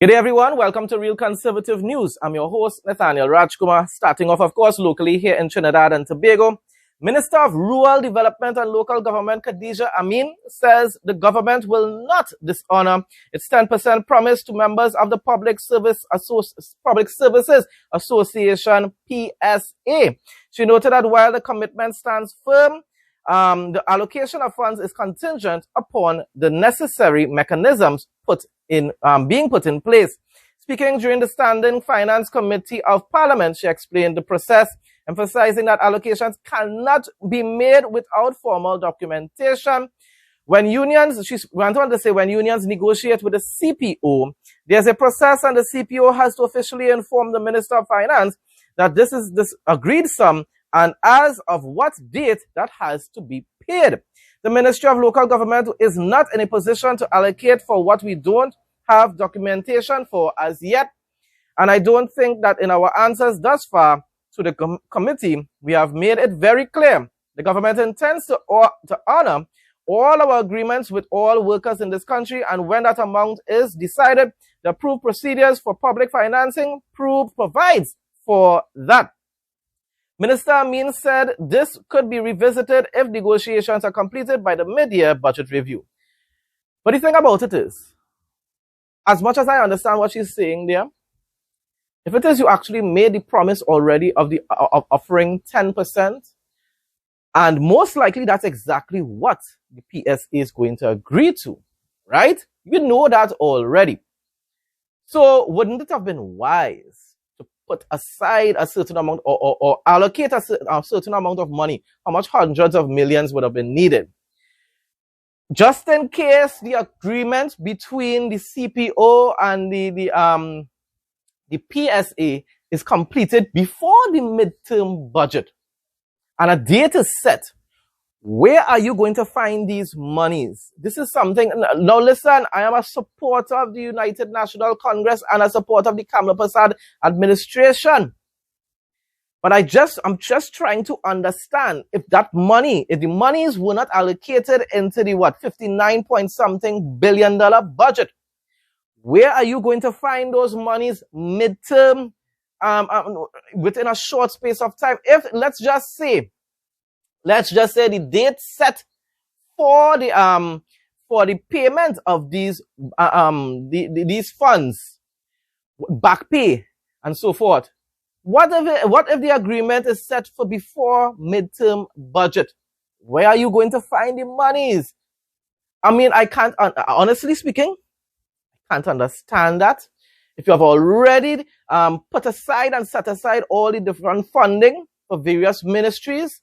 Good day, everyone. Welcome to Real Conservative News. I'm your host, Nathaniel Rajkumar. Starting off, of course, locally here in Trinidad and Tobago. Minister of Rural Development and Local Government, Khadija Amin, says the government will not dishonor its 10% promise to members of the Public Services Association, PSA. She noted that while the commitment stands firm, the allocation of funds is contingent upon the necessary mechanisms being put in place. Speaking during the Standing Finance Committee of Parliament, she explained the process, emphasizing that allocations cannot be made without formal documentation. When unions, she went on to say, when unions negotiate with the CPO, there's a process and the CPO has to officially inform the Minister of Finance that this is this agreed sum and as of what date that has to be paid. The Ministry of Local Government is not in a position to allocate for what we don't have documentation for as yet. And I don't think that in our answers thus far to the committee, we have made it very clear. The government intends to honor all our agreements with all workers in this country, and when that amount is decided, the approved procedures for public financing provides for that. Minister Amin said this could be revisited if negotiations are completed by the mid-year budget review. But the thing about it is, as much as I understand what she's saying there, if it is you actually made the promise already of offering 10%, and most likely that's exactly what the PSA is going to agree to, right? You know that already. So wouldn't it have been wise to put aside a certain amount or allocate a certain amount of money? How much hundreds of millions would have been needed? Just in case the agreement between the CPO and the PSA is completed before the midterm budget and a date is set, where are you going to find these monies? This is something. Now listen, I am a supporter of the United National Congress and a supporter of the Kamla Prasad administration. But I'm just trying to understand if the monies were not allocated into the 59 point something billion budget, where are you going to find those monies midterm, within a short space of time? If let's just say the date set for the payment of these funds, back pay and so forth. What if the agreement is set for before midterm budget? Where are you going to find the monies? I mean, I can't, honestly speaking, I can't understand that. If you have already put aside and set aside all the different funding for various ministries,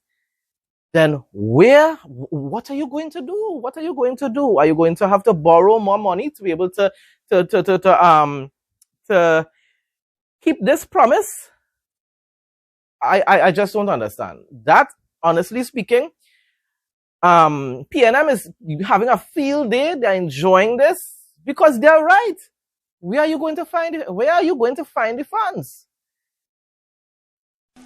then what are you going to do? What are you going to do? Are you going to have to borrow more money to be able to keep this promise? I just don't understand that. Honestly speaking, PNM is having a field day. They're enjoying this because they're right. Where are you going to find the funds?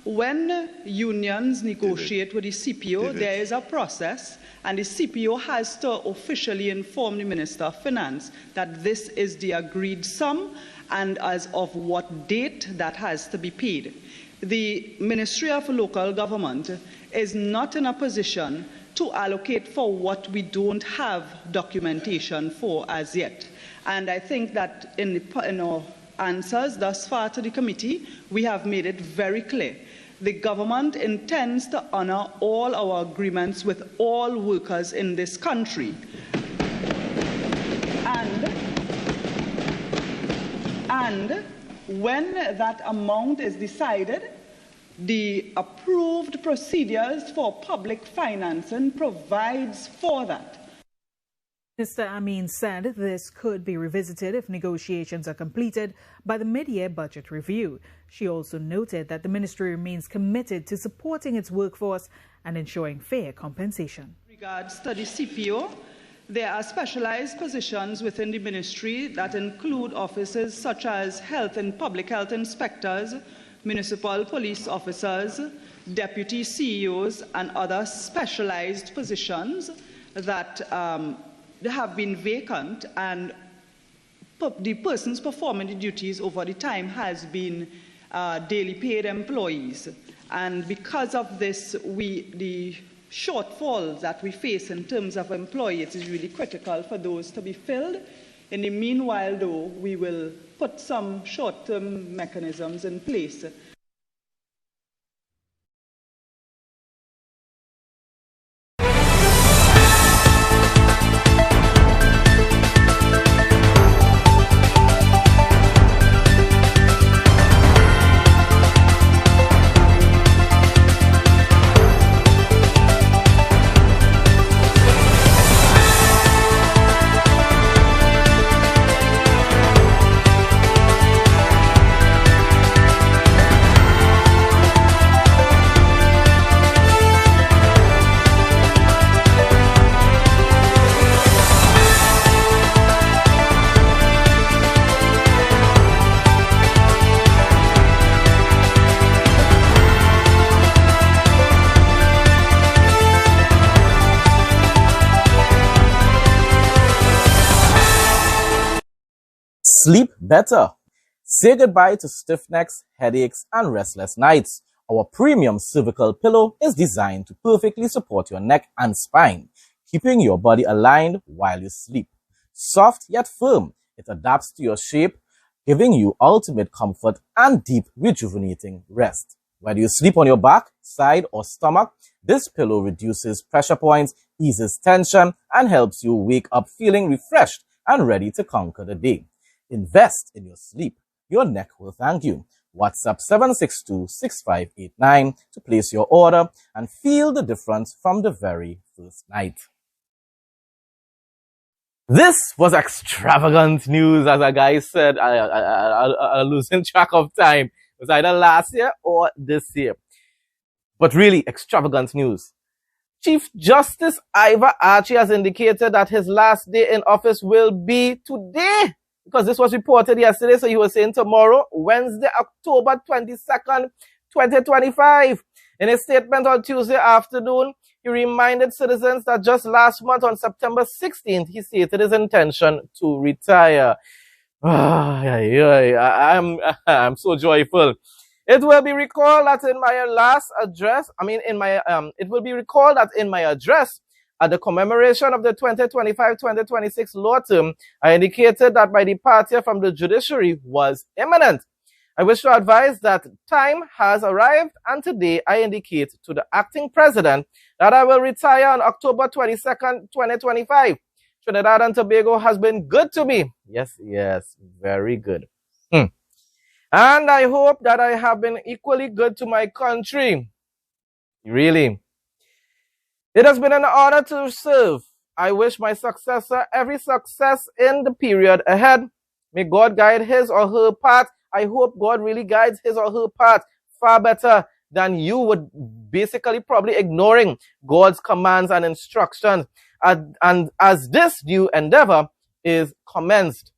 When unions negotiate with the CPO, there is a process, and the CPO has to officially inform the Minister of Finance that this is the agreed sum and as of what date that has to be paid. The Ministry of Local Government is not in a position to allocate for what we don't have documentation for as yet. And I think that in our answers thus far to the committee, we have made it very clear. The government intends to honor all our agreements with all workers in this country. And when that amount is decided, the approved procedures for public financing provides for that. Mr. Amin said this could be revisited if negotiations are completed by the mid-year budget review. She also noted that the ministry remains committed to supporting its workforce and ensuring fair compensation. In regards to the CPO, there are specialized positions within the ministry that include offices such as health and public health inspectors, municipal police officers, deputy CEOs, and other specialized positions that have been vacant, and the persons performing the duties over the time has been daily paid employees. And because of this, the shortfalls that we face in terms of employees is really critical for those to be filled. In the meanwhile, though, we will put some short-term mechanisms in place. Sleep better. Say goodbye to stiff necks, headaches, and restless nights. Our premium cervical pillow is designed to perfectly support your neck and spine, keeping your body aligned while you sleep. Soft yet firm, it adapts to your shape, giving you ultimate comfort and deep, rejuvenating rest. Whether you sleep on your back, side, or stomach, this pillow reduces pressure points, eases tension, and helps you wake up feeling refreshed and ready to conquer the day. Invest in your sleep. Your neck will thank you. WhatsApp 762-6589 to place your order and feel the difference from the very first night. This was extravagant news, as a guy said. I'm losing track of time. It was either last year or this year. But really, extravagant news. Chief Justice Ivor Archie has indicated that his last day in office will be today, because this was reported yesterday, so he was saying tomorrow, Wednesday, October 22nd, 2025. In a statement on Tuesday afternoon, he reminded citizens that just last month, on September 16th, he stated his intention to retire. I'm so joyful. It will be recalled that in my last address, it will be recalled that in my address, at the commemoration of the 2025-2026 law term, I indicated that my departure from the judiciary was imminent. I wish to advise that time has arrived, and today I indicate to the acting president that I will retire on October 22nd, 2025. Trinidad and Tobago has been good to me. Yes, very good. And I hope that I have been equally good to my country. Really. It has been an honor to serve. I wish my successor every success in the period ahead. May God guide his or her path. I hope God really guides his or her path far better than you would, basically probably ignoring God's commands and instructions. And as this new endeavor is commenced.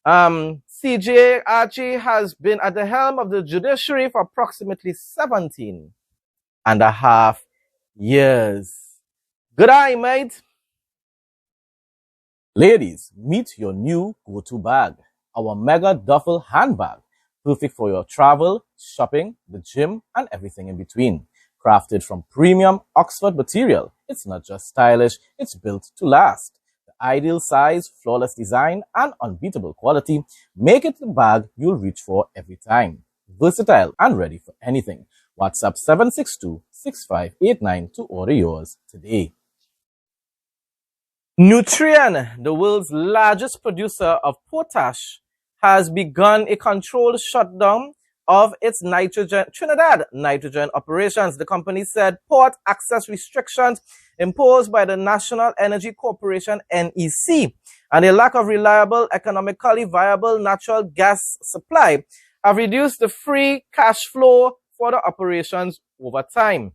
CJ Archie has been at the helm of the judiciary for approximately 17.5 years. Good eye, mate. Ladies, meet your new go-to bag, our mega duffel handbag, perfect for your travel, shopping, the gym, and everything in between. Crafted from premium Oxford material, it's not just stylish, it's built to last. The ideal size, flawless design, and unbeatable quality make it the bag you'll reach for every time. Versatile and ready for anything. WhatsApp 762-6589 to order yours today. Nutrien, the world's largest producer of potash, has begun a controlled shutdown of its Trinidad nitrogen operations. The company said port access restrictions imposed by the National Energy Corporation, NEC, and a lack of reliable, economically viable natural gas supply have reduced the free cash flow for the operations over time.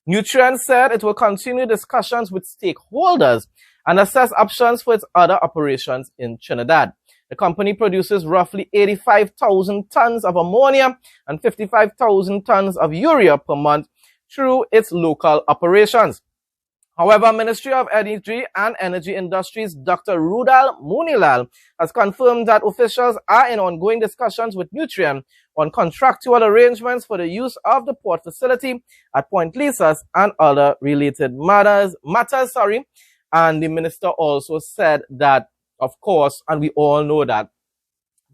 Nutrien said it will continue discussions with stakeholders and assess options for its other operations in Trinidad. The company produces roughly 85,000 tons of ammonia and 55,000 tons of urea per month through its local operations. However, Ministry of Energy and Energy Industries Dr. Rudal Munilal has confirmed that officials are in ongoing discussions with Nutrien on contractual arrangements for the use of the port facility at Point Lisas and other related matters. And the minister also said that, of course, and we all know that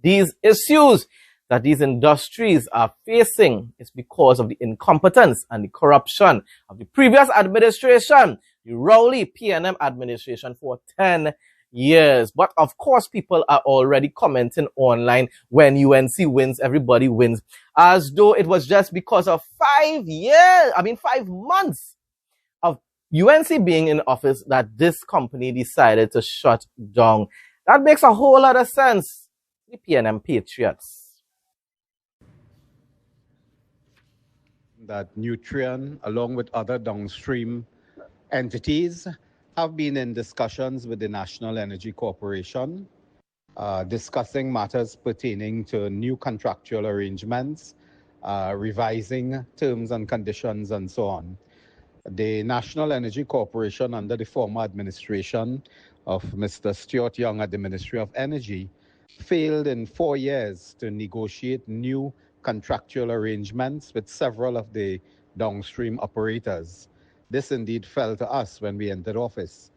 these issues that these industries are facing is because of the incompetence and the corruption of the previous administration, the Rowley PNM administration, for 10 years. But of course, people are already commenting online, when UNC wins, everybody wins, as though it was just because of 5 months of UNC being in office that this company decided to shut down. That makes a whole lot of sense. The PNM Patriots. That Nutrien, along with other downstream entities, have been in discussions with the National Energy Corporation, discussing matters pertaining to new contractual arrangements, revising terms and conditions, and so on. The National Energy Corporation, under the former administration of Mr. Stuart Young at the Ministry of Energy, failed in 4 years to negotiate new contractual arrangements with several of the downstream operators. This indeed fell to us when we entered office.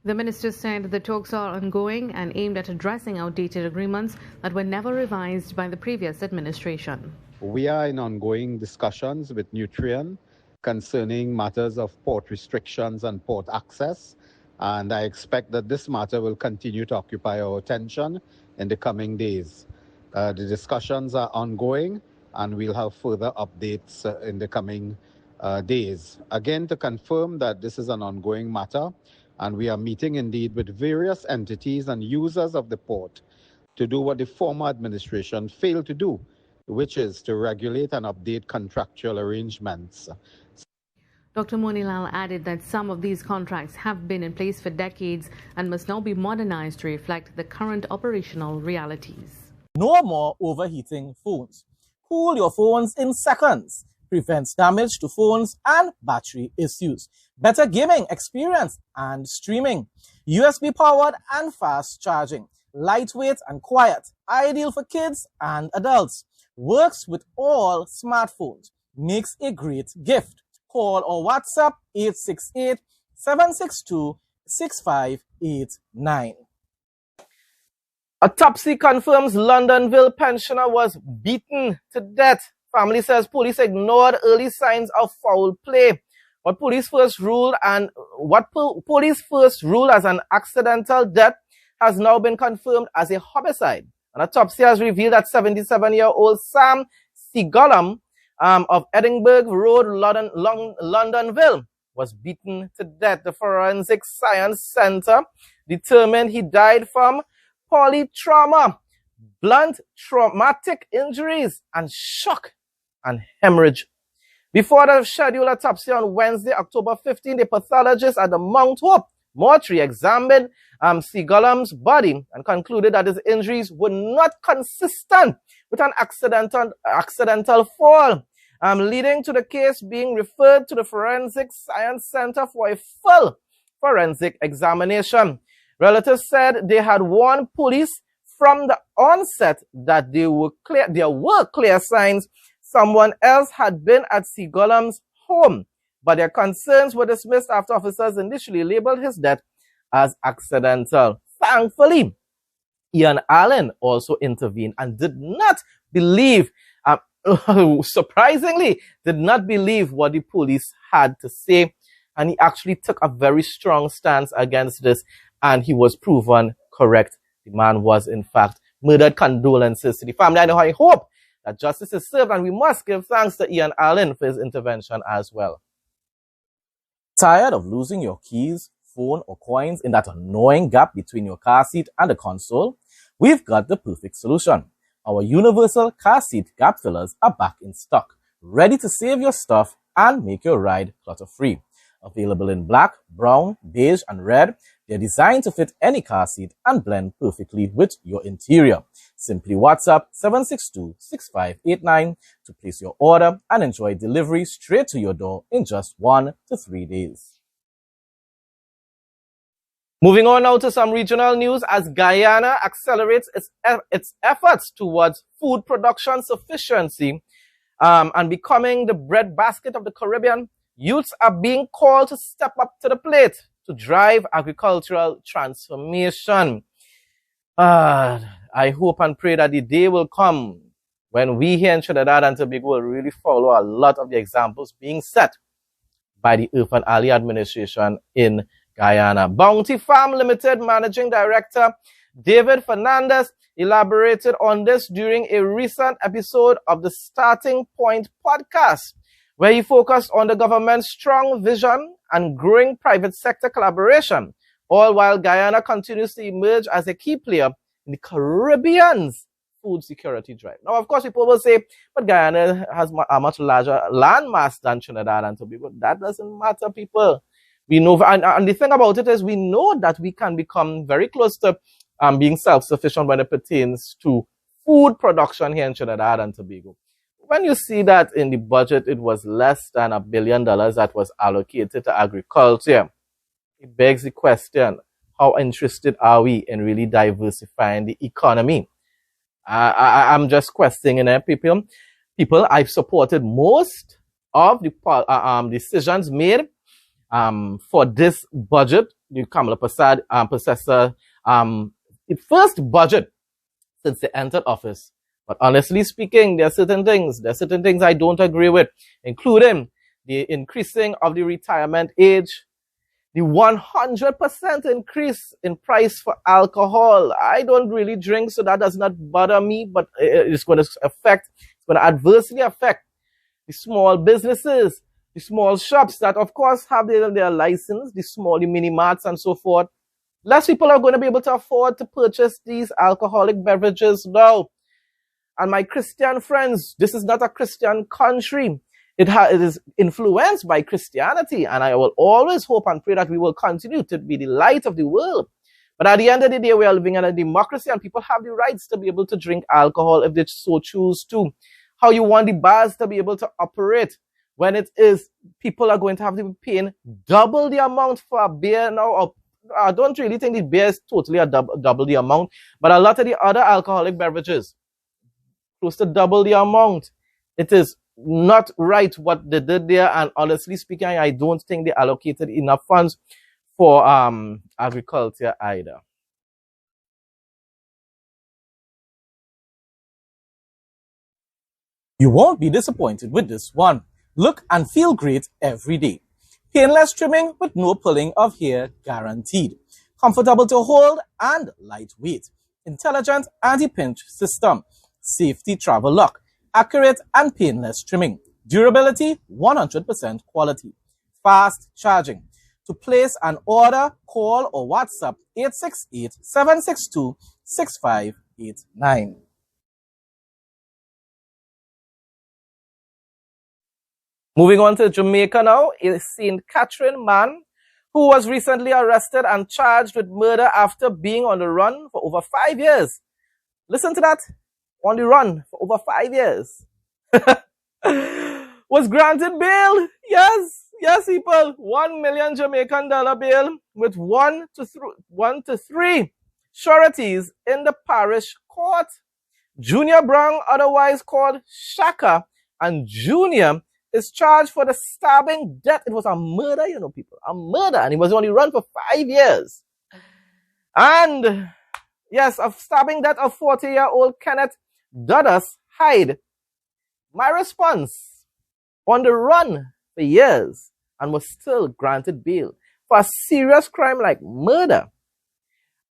The minister said the talks are ongoing and aimed at addressing outdated agreements that were never revised by the previous administration. We are in ongoing discussions with Nutrien concerning matters of port restrictions and port access, and I expect that this matter will continue to occupy our attention in the coming days. The discussions are ongoing, and we'll have further updates in the coming days. Again, to confirm that this is an ongoing matter, and we are meeting indeed with various entities and users of the port to do what the former administration failed to do, which is to regulate and update contractual arrangements. Dr. Monilal added that some of these contracts have been in place for decades and must now be modernized to reflect the current operational realities. No more overheating phones. Cool your phones in seconds. Prevents damage to phones and battery issues. Better gaming experience and streaming. USB powered and fast charging. Lightweight and quiet. Ideal for kids and adults. Works with all smartphones. Makes a great gift. Call or WhatsApp 868-762-6589. Autopsy confirms Londonville pensioner was beaten to death. Family says police ignored early signs of foul play. What police first ruled as an accidental death has now been confirmed as a homicide. An autopsy has revealed that 77-year-old Sam Seagollum of Edinburgh Road, Londonville, was beaten to death. The Forensic Science Center determined he died from polytrauma, blunt traumatic injuries, and shock and hemorrhage. Before the scheduled autopsy on Wednesday, October 15, the pathologist at the Mount Hope mortuary examined Seagollum's body and concluded that his injuries were not consistent with an accidental fall, leading to the case being referred to the Forensic Science Center for a full forensic examination. Relatives said they had warned police from the onset that there were clear signs someone else had been at Seagollum's home, but their concerns were dismissed after officers initially labeled his death as accidental. Thankfully, Ian Allen also intervened and did not believe, surprisingly, did not believe what the police had to say, and he actually took a very strong stance against this, and he was proven correct. The man was, in fact, murdered. Condolences to the family. I hope that justice is served, and we must give thanks to Ian Allen for his intervention as well. Tired of losing your keys, phone, or coins in that annoying gap between your car seat and the console? We've got the perfect solution. Our universal car seat gap fillers are back in stock, ready to save your stuff and make your ride clutter-free. Available in black, brown, beige, and red, they're designed to fit any car seat and blend perfectly with your interior. Simply WhatsApp 762-6589 to place your order and enjoy delivery straight to your door in just 1 to 3 days. Moving on now to some regional news as Guyana accelerates its efforts towards food production sufficiency and becoming the breadbasket of the Caribbean. Youths are being called to step up to the plate to drive agricultural transformation. I hope and pray that the day will come when we here in Trinidad and Tobago will really follow a lot of the examples being set by the Irfan Ali administration in Guyana. Bounty Farm Limited Managing Director David Fernandez elaborated on this during a recent episode of the Starting Point podcast, where he focused on the government's strong vision and growing private sector collaboration, all while Guyana continues to emerge as a key player in the Caribbean's food security drive. Now, of course, people will say, but Guyana has a much larger landmass than Trinidad and Tobago. That doesn't matter, people. We know, and the thing about it is we know that we can become very close to being self-sufficient when it pertains to food production here in Trinidad and Tobago. When you see that in the budget, it was less than $1 billion that was allocated to agriculture, it begs the question, how interested are we in really diversifying the economy? I'm just questioning it, people. I've supported most of the decisions made for this budget, the Kamala Prasad processor, the first budget since they entered office. But honestly speaking, there are certain things I don't agree with, including the increasing of the retirement age, the 100% increase in price for alcohol. I don't really drink, so that does not bother me, but it's going to adversely affect the small businesses, the small shops that, of course, have their license, the mini marts and so forth. Less people are going to be able to afford to purchase these alcoholic beverages now. And my Christian friends, this is not a Christian country. It is influenced by Christianity, and I will always hope and pray that we will continue to be the light of the world. But at the end of the day, we are living in a democracy, and people have the rights to be able to drink alcohol if they so choose to. How you want the bars to be able to operate when it is people are going to have to be paying double the amount for a beer now. I don't really think the beer is totally double the amount, but a lot of the other alcoholic beverages, close to double the amount. It is not right what they did there, and honestly speaking, I don't think they allocated enough funds for agriculture either. You won't be disappointed with this one. Look and feel great every day. Painless trimming with no pulling of hair guaranteed. Comfortable to hold and lightweight. Intelligent anti-pinch system. Safety travel lock. Accurate and painless trimming. Durability, 100% quality. Fast charging. To place an order, call or WhatsApp 868-762-6589. Moving on to Jamaica now, a St. Catherine man who was recently arrested and charged with murder after being on the run for over 5 years. Listen to that. On the run for over 5 years. Was granted bail. Yes, people. 1 million Jamaican dollar bail with 1 to 3 sureties in the parish court. Junior Brown, otherwise called Shaka, and Junior is charged for the stabbing death. It was a murder, people. A murder. And he was on the run for 5 years. And yes, a stabbing death of 40-year-old Kenneth Dudus Hyde. My response, on the run for years and was still granted bail for a serious crime like murder.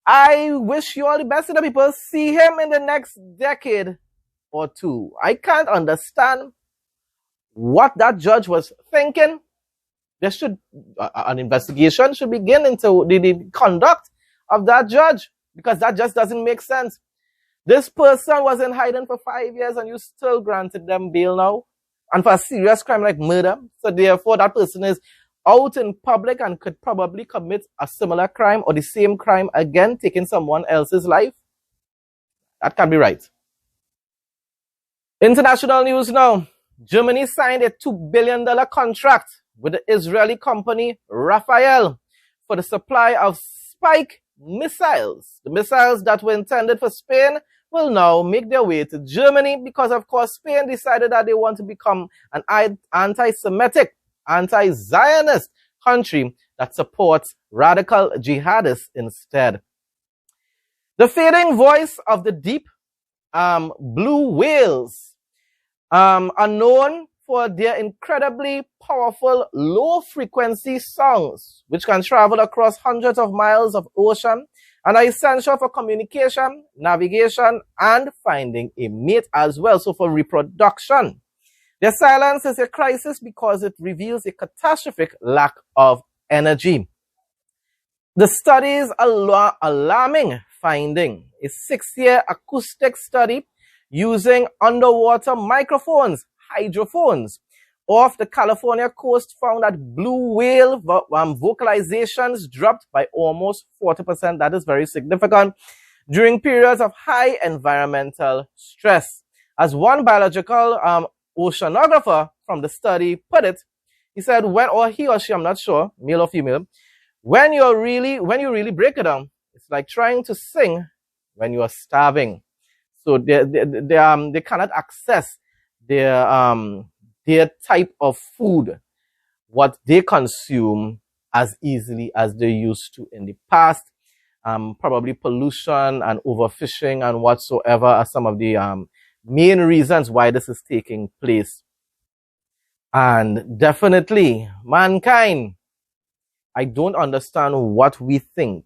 I wish you all the best, people. See him in the next decade or two. I can't understand what that judge was thinking. There should an investigation should begin into the conduct of that judge, because that just doesn't make sense. This person was in hiding for 5 years and you still granted them bail now, and for a serious crime like murder. So therefore that person is out in public and could probably commit a similar crime or the same crime again, taking someone else's life. That can't be right. International news now. Germany signed a $2 billion contract with the Israeli company Rafael for the supply of Spike missiles. The missiles that were intended for Spain will now make their way to Germany because, of course, Spain decided that they want to become an anti-Semitic, anti-Zionist country that supports radical jihadists instead. The fading voice of the deep blue whales are known for their incredibly powerful low-frequency songs, which can travel across hundreds of miles of ocean and are essential for communication, navigation, and finding a mate as well, so for reproduction. Their silence is a crisis because it reveals a catastrophic lack of energy. The study's alarming finding, a 6-year acoustic study using underwater microphones, hydrophones, off the California coast found that blue whale vocalizations dropped by almost 40%. That is very significant during periods of high environmental stress. As one biological oceanographer from the study put it, he said, or he or she, I'm not sure, male or female, when you really break it down, it's like trying to sing when you are starving. So they cannot access their type of food, what they consume, as easily as they used to in the past. Probably pollution and overfishing and whatsoever are some of the main reasons why this is taking place. And definitely, mankind, I don't understand what we think.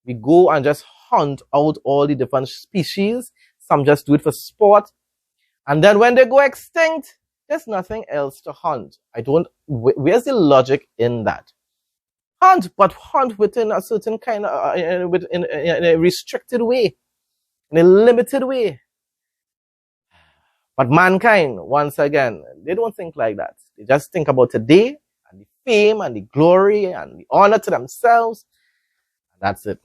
We go and just hunt out all the different species. Some just do it for sport. And then when they go extinct, there's nothing else to hunt. Where's the logic in that? Hunt, but hunt within a certain kind of, in a restricted way, in a limited way. But mankind, once again, they don't think like that. They just think about today and the fame and the glory and the honor to themselves. And that's it.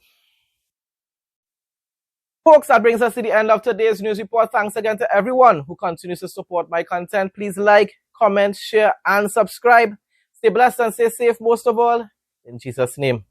Folks, that brings us to the end of today's news report. Thanks again to everyone who continues to support my content. Please like, comment, share, and subscribe. Stay blessed and stay safe most of all. In Jesus' name.